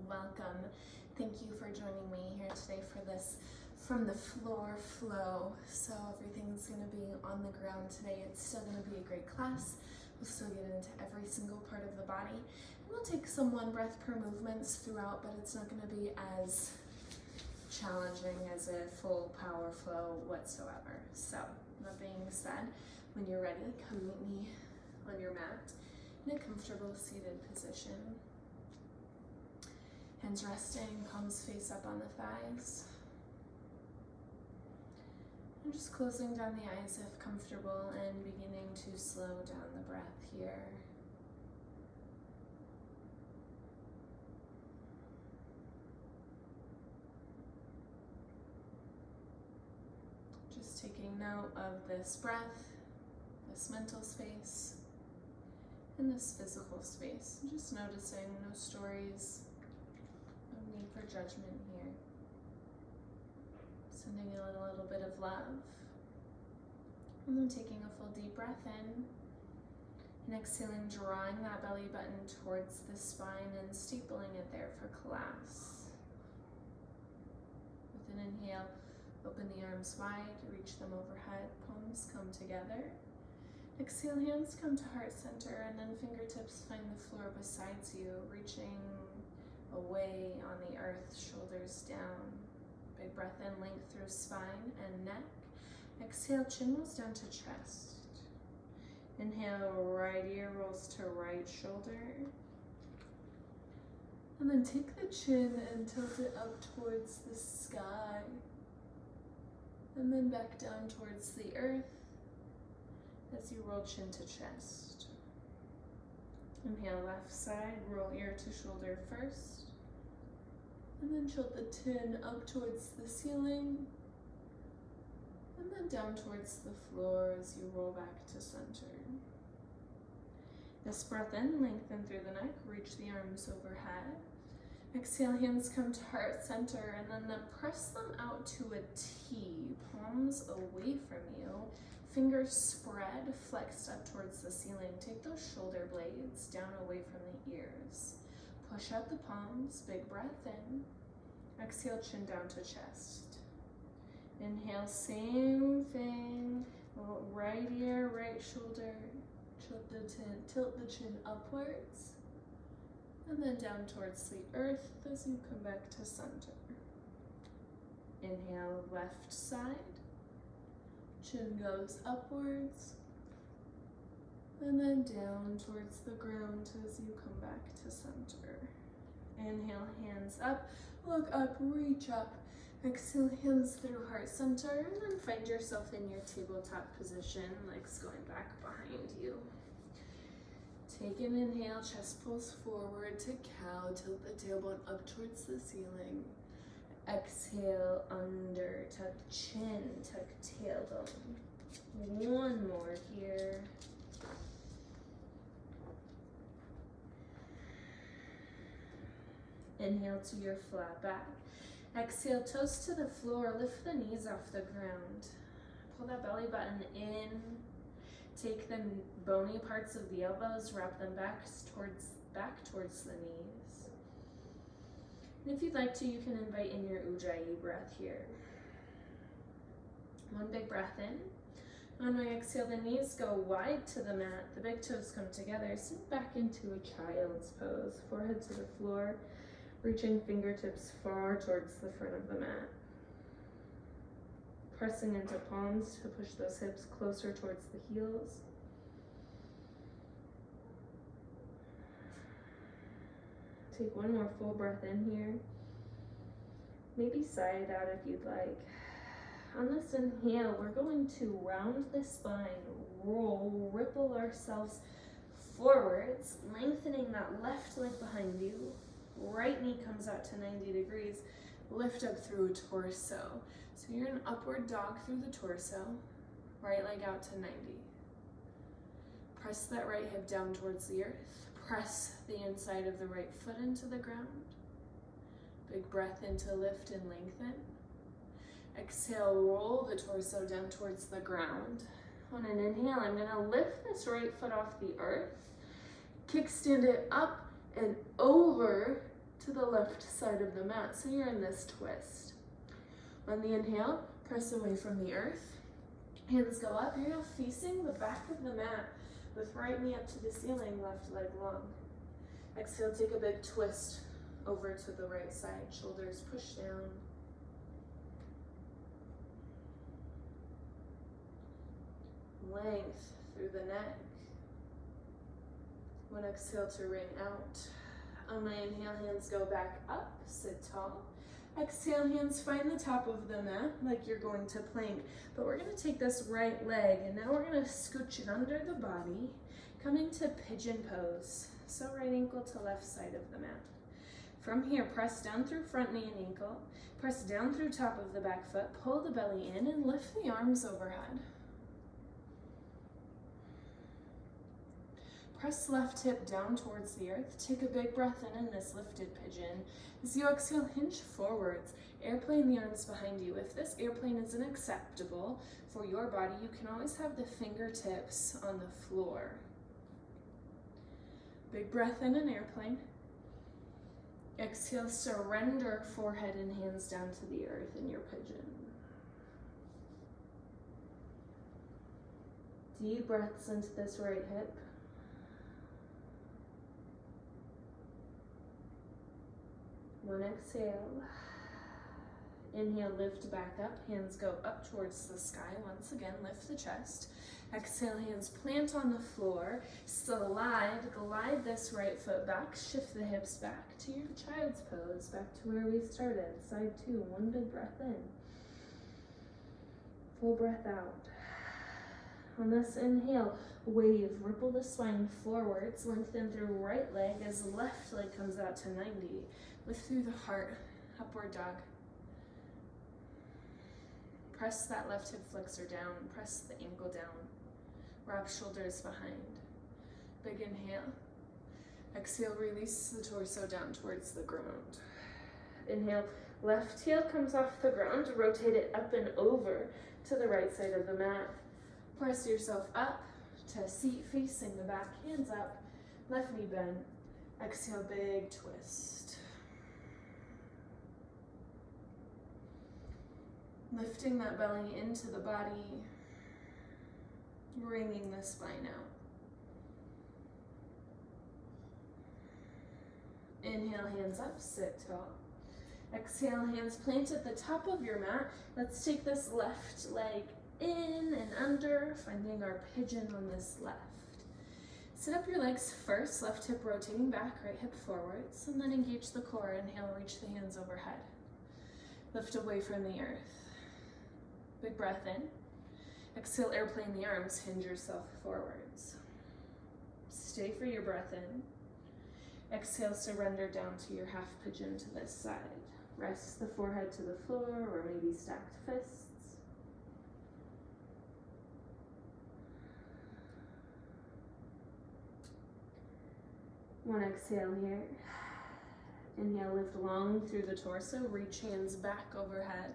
welcome. Thank you for joining me here today for this From the Floor flow. So everything's going to be on the ground today. It's still going to be a great class. We'll still get into every single part of the body. And we'll take some 1 breath per movements throughout, but it's not going to be as challenging as a full power flow whatsoever. So that being said, when you're ready, come meet me on your mat in a comfortable seated position. Hands resting, palms face up on the thighs. And just closing down the eyes if comfortable and beginning to slow down the breath here. Just taking note of this breath, this mental space, and this physical space. Just noticing, no stories, no need for judgment here. Sending in a little bit of love. And then taking a full deep breath in. And exhaling, drawing that belly button towards the spine and stapling it there for class. With an inhale, open the arms wide, reach them overhead, palms come together. Exhale, hands come to heart center, and then fingertips find the floor beside you, reaching away on the earth, shoulders down. Big breath in, length through spine and neck. Exhale, chin rolls down to chest. Inhale, right ear rolls to right shoulder. And then take the chin and tilt it up towards the sky. And then back down towards the earth as you roll chin to chest. Inhale, left side, roll ear to shoulder first. And then tilt the chin up towards the ceiling. And then down towards the floor as you roll back to center. This breath in, lengthen through the neck, reach the arms overhead. Exhale, hands come to heart center, and then press them out to a T, palms away from you. Fingers spread, flexed up towards the ceiling. Take those shoulder blades down away from the ears. Push out the palms, big breath in. Exhale, chin down to chest. Inhale, same thing. Right ear, right shoulder. Tilt the chin upwards. And then down towards the earth as you come back to center. Inhale, left side. Chin goes upwards. And then down towards the ground as you come back to center. Inhale, hands up, look up, reach up. Exhale, hands through heart center, and then find yourself in your tabletop position, legs going back behind you. Take an inhale, chest pulls forward to cow, tilt the tailbone up towards the ceiling. Exhale, under, tuck chin, tuck tailbone. One more here. Inhale to your flat back. Exhale, toes to the floor, lift the knees off the ground. Pull that belly button in. Take the bony parts of the elbows, wrap them back towards the knees. And if you'd like to, you can invite in your Ujjayi breath here. One big breath in. On my exhale, the knees go wide to the mat. The big toes come together. Sink back into a child's pose. Forehead to the floor, reaching fingertips far towards the front of the mat. Pressing into palms to push those hips closer towards the heels. Take one more full breath in here. Maybe sigh it out if you'd like. On this inhale, we're going to round the spine, roll, ripple ourselves forwards, lengthening that left leg behind you. Right knee comes out to 90 degrees. Lift up through a torso. So you're in upward dog through the torso. Right leg out to 90. Press that right hip down towards the earth. Press the inside of the right foot into the ground. Big breath in to lift and lengthen. Exhale, roll the torso down towards the ground. On an inhale, I'm going to lift this right foot off the earth. Kickstand it up and over to the left side of the mat, so you're in this twist. On the inhale, press away from the earth. Hands go up. You're now facing the back of the mat with right knee up to the ceiling, left leg long. Exhale, take a big twist over to the right side. Shoulders push down. Length through the neck. One exhale to ring out. On my inhale, hands go back up, sit tall. Exhale, hands find the top of the mat like you're going to plank. But we're going to take this right leg and now we're going to scooch it under the body, coming to pigeon pose. So right ankle to left side of the mat. From here, press down through front knee and ankle. Press down through top of the back foot. Pull the belly in and lift the arms overhead. Press left hip down towards the earth. Take a big breath in this lifted pigeon. As you exhale, hinge forwards. Airplane the arms behind you. If this airplane isn't acceptable for your body, you can always have the fingertips on the floor. Big breath in an airplane. Exhale, surrender forehead and hands down to the earth in your pigeon. Deep breaths into this right hip. One exhale. Inhale, lift back up. Hands go up towards the sky. Once again, lift the chest. Exhale, hands plant on the floor. Glide this right foot back. Shift the hips back to your child's pose. Back to where we started. Side two. One big breath in. Full breath out. On this inhale, wave, ripple the spine forwards. Lengthen through right leg as the left leg comes out to 90. Lift through the heart, upward dog. Press that left hip flexor down, press the ankle down. Rock shoulders behind. Big inhale. Exhale, release the torso down towards the ground. Inhale, left heel comes off the ground, rotate it up and over to the right side of the mat. Press yourself up to seat facing the back, hands up, left knee bend. Exhale, big twist. Lifting that belly into the body, wringing the spine out. Inhale, hands up, sit tall. Exhale, hands plant at the top of your mat. Let's take this left leg in and under, finding our pigeon on this left. Sit up your legs first, left hip rotating back, right hip forwards, and then engage the core. Inhale, reach the hands overhead. Lift away from the earth. Big breath in. Exhale, airplane the arms, hinge yourself forwards. Stay for your breath in. Exhale, surrender down to your half pigeon to this side. Rest the forehead to the floor or maybe stacked fists. One exhale here. Inhale, lift long through the torso, reach hands back overhead.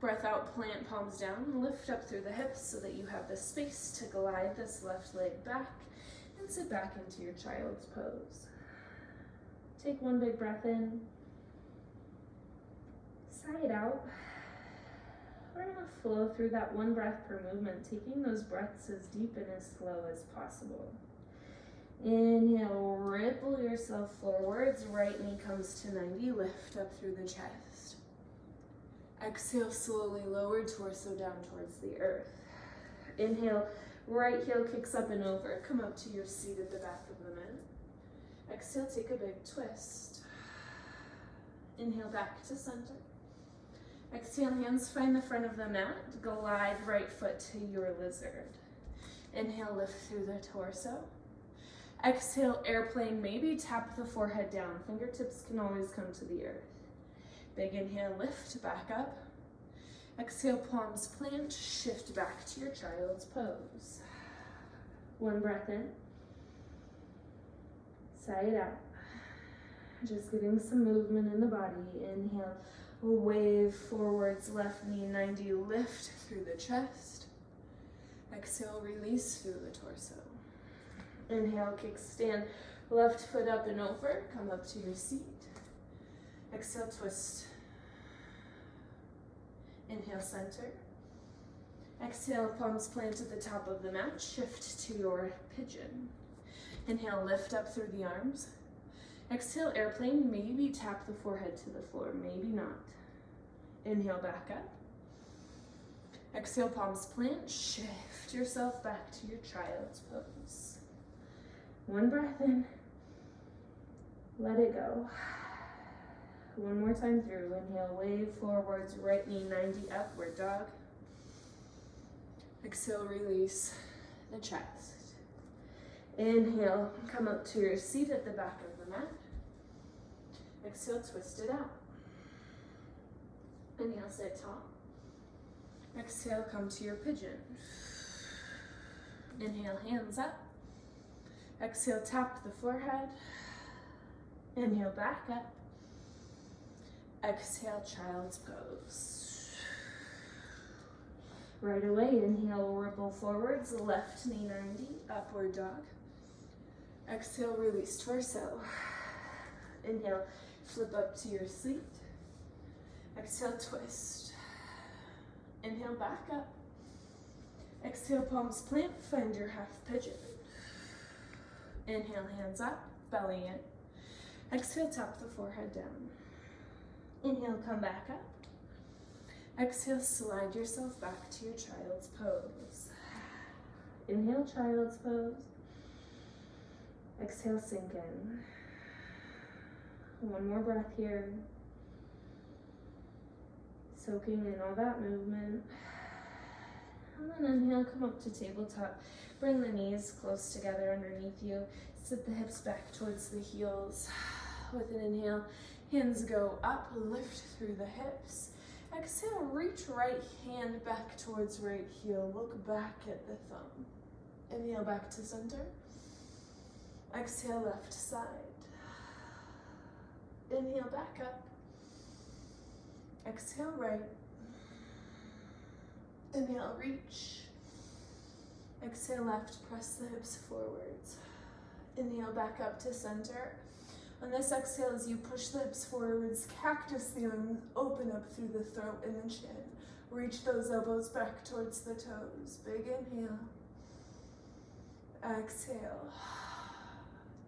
Breath out, plant palms down, lift up through the hips so that you have the space to glide this left leg back and sit back into your child's pose. Take one big breath in, sigh it out. We're gonna flow through that one breath per movement, taking those breaths as deep and as slow as possible. Inhale, ripple yourself forwards, right knee comes to 90, lift up through the chest. Exhale, slowly lower torso down towards the earth. Inhale, right heel kicks up and over. Come up to your seat at the back of the mat. Exhale, take a big twist. Inhale, back to center. Exhale, hands find the front of the mat. Glide right foot to your lizard. Inhale, lift through the torso. Exhale, airplane, maybe tap the forehead down. Fingertips can always come to the earth. Big inhale, lift back up. Exhale, palms plant, shift back to your child's pose. One breath in. Sigh it out. Just getting some movement in the body. Inhale, wave forwards, left knee 90, lift through the chest. Exhale, release through the torso. Inhale, kickstand, Left foot up and over, come up to your seat. Exhale, twist. Inhale, center. Exhale, palms plant at the top of the mat, shift to your pigeon. Inhale, lift up through the arms. Exhale, airplane, maybe tap the forehead to the floor, maybe not. Inhale, back up. Exhale, palms plant, shift yourself back to your child's pose. One breath in, let it go. One more time through, inhale, wave forwards, right knee 90, upward dog. Exhale, release the chest. Inhale, come up to your seat at the back of the mat. Exhale, twist it out. Inhale, sit tall. Exhale, come to your pigeon. Inhale, hands up. Exhale, tap the forehead. Inhale, back up. Exhale, child's pose. Right away, inhale, ripple forwards, left knee 90, upward dog. Exhale, release torso. Inhale, flip up to your seat. Exhale, twist. Inhale, back up. Exhale, palms plant, find your half pigeon. Inhale, hands up, belly in. Exhale, tap the forehead down. Inhale, come back up. Exhale, slide yourself back to your child's pose. Inhale, child's pose. Exhale, sink in. One more breath here. Soaking in all that movement. And then inhale, come up to tabletop. Bring the knees close together underneath you. Sit the hips back towards the heels. With an inhale, hands go up, lift through the hips. Exhale, reach right hand back towards right heel. Look back at the thumb. Inhale, back to center. Exhale, left side. Inhale, back up. Exhale, right. Inhale, reach. Exhale, left, press the hips forwards. Inhale, back up to center. On this exhale, as you push the hips forwards, cactus the arms, open up through the throat and the chin. Reach those elbows back towards the toes. Big inhale. Exhale.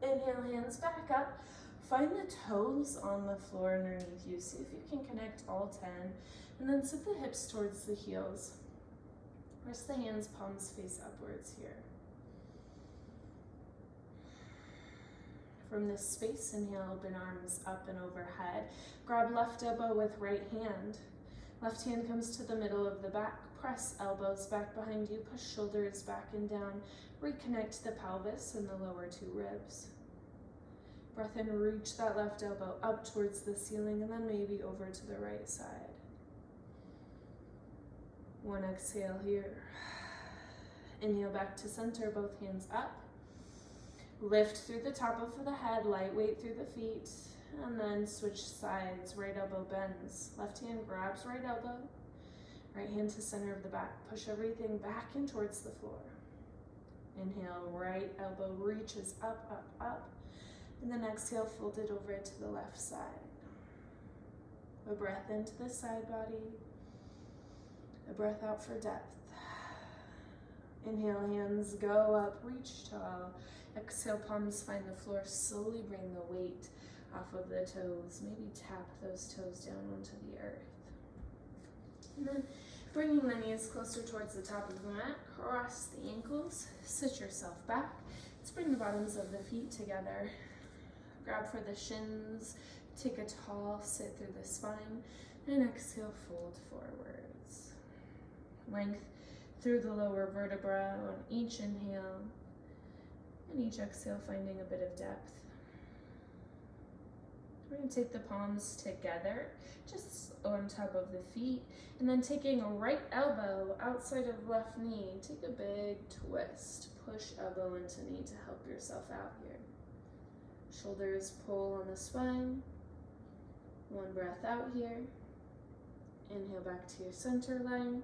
Inhale, hands back up. Find the toes on the floor underneath you. See if you can connect all 10. And then sit the hips towards the heels. Press the hands, palms face upwards here. From this space, inhale, open arms up and overhead. Grab left elbow with right hand. Left hand comes to the middle of the back. Press elbows back behind you. Push shoulders back and down. Reconnect the pelvis and the lower two ribs. Breath in, reach that left elbow up towards the ceiling and then maybe over to the right side. One exhale here. Inhale back to center, both hands up. Lift through the top of the head, light weight through the feet, and then switch sides. Right elbow bends. Left hand grabs right elbow. Right hand to center of the back. Push everything back in towards the floor. Inhale, right elbow reaches up, up, up. And then exhale, fold it over to the left side. A breath into the side body. A breath out for depth. Inhale, hands go up, reach tall. Exhale, palms find the floor. Slowly bring the weight off of the toes. Maybe tap those toes down onto the earth. And then bringing the knees closer towards the top of the mat, cross the ankles, sit yourself back. Let's bring the bottoms of the feet together. Grab for the shins, take a tall sit through the spine, and exhale, fold forwards. Length through the lower vertebra on each inhale, and each exhale finding a bit of depth. We're going to take the palms together, just on top of the feet, and then taking a right elbow outside of left knee, take a big twist. Push elbow into knee to help yourself out here. Shoulders pull on the spine. One breath out here. Inhale back to your center line.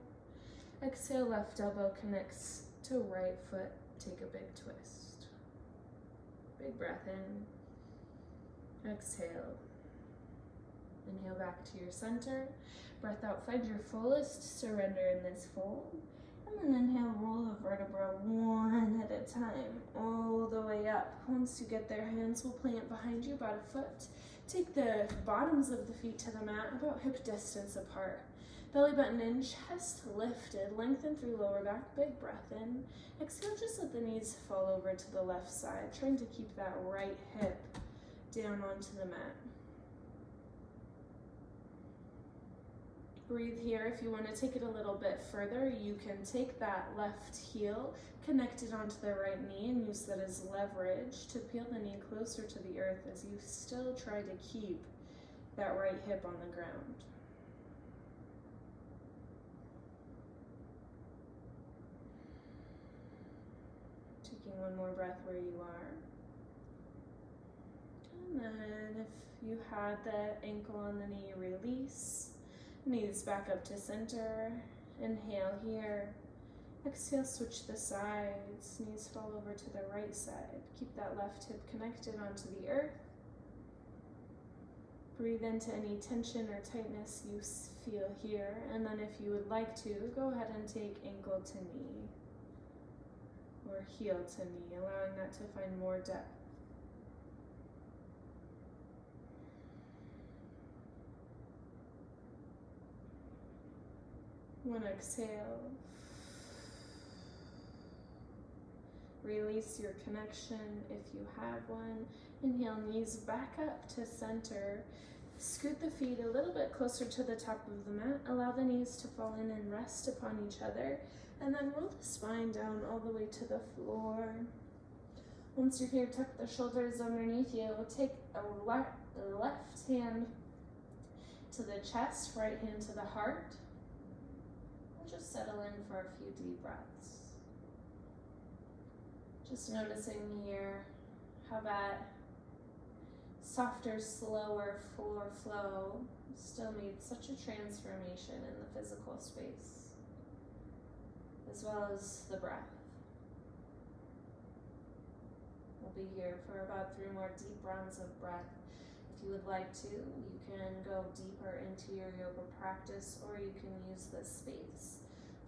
Exhale, left elbow connects to right foot. Take a big twist. Big breath in. Exhale. Inhale back to your center. Breath out, find your fullest surrender in this fold. And then inhale, roll the vertebra one at a time, all the way up. Once you get there, hands will plant behind you about a foot. Take the bottoms of the feet to the mat, about hip distance apart. Belly button in, chest lifted, lengthen through lower back, big breath in. Exhale, just let the knees fall over to the left side, trying to keep that right hip down onto the mat. Breathe here. If you want to take it a little bit further, you can take that left heel, connect it onto the right knee, and use that as leverage to peel the knee closer to the earth as you still try to keep that right hip on the ground. Taking one more breath where you are. And then if you had the ankle on the knee, release. Knees back up to center. Inhale here. Exhale, switch the sides. Knees fall over to the right side. Keep that left hip connected onto the earth. Breathe into any tension or tightness you feel here. And then if you would like to, go ahead and take ankle to knee or heel to knee, allowing that to find more depth. One exhale. Release your connection if you have one. Inhale, knees back up to center. Scoot the feet a little bit closer to the top of the mat. Allow the knees to fall in and rest upon each other. And then roll the spine down all the way to the floor. Once you're here, tuck the shoulders underneath you. Take a left hand to the chest, right hand to the heart. Just settle in for a few deep breaths. Just noticing here how that softer, slower floor flow still made such a transformation in the physical space, as well as the breath. We'll be here for about 3 more deep rounds of breath. If you would like to, you can go deeper into your yoga practice, or you can use this space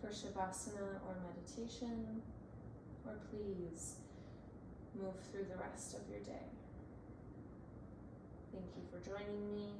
for shavasana or meditation, or please move through the rest of your day. Thank you for joining me.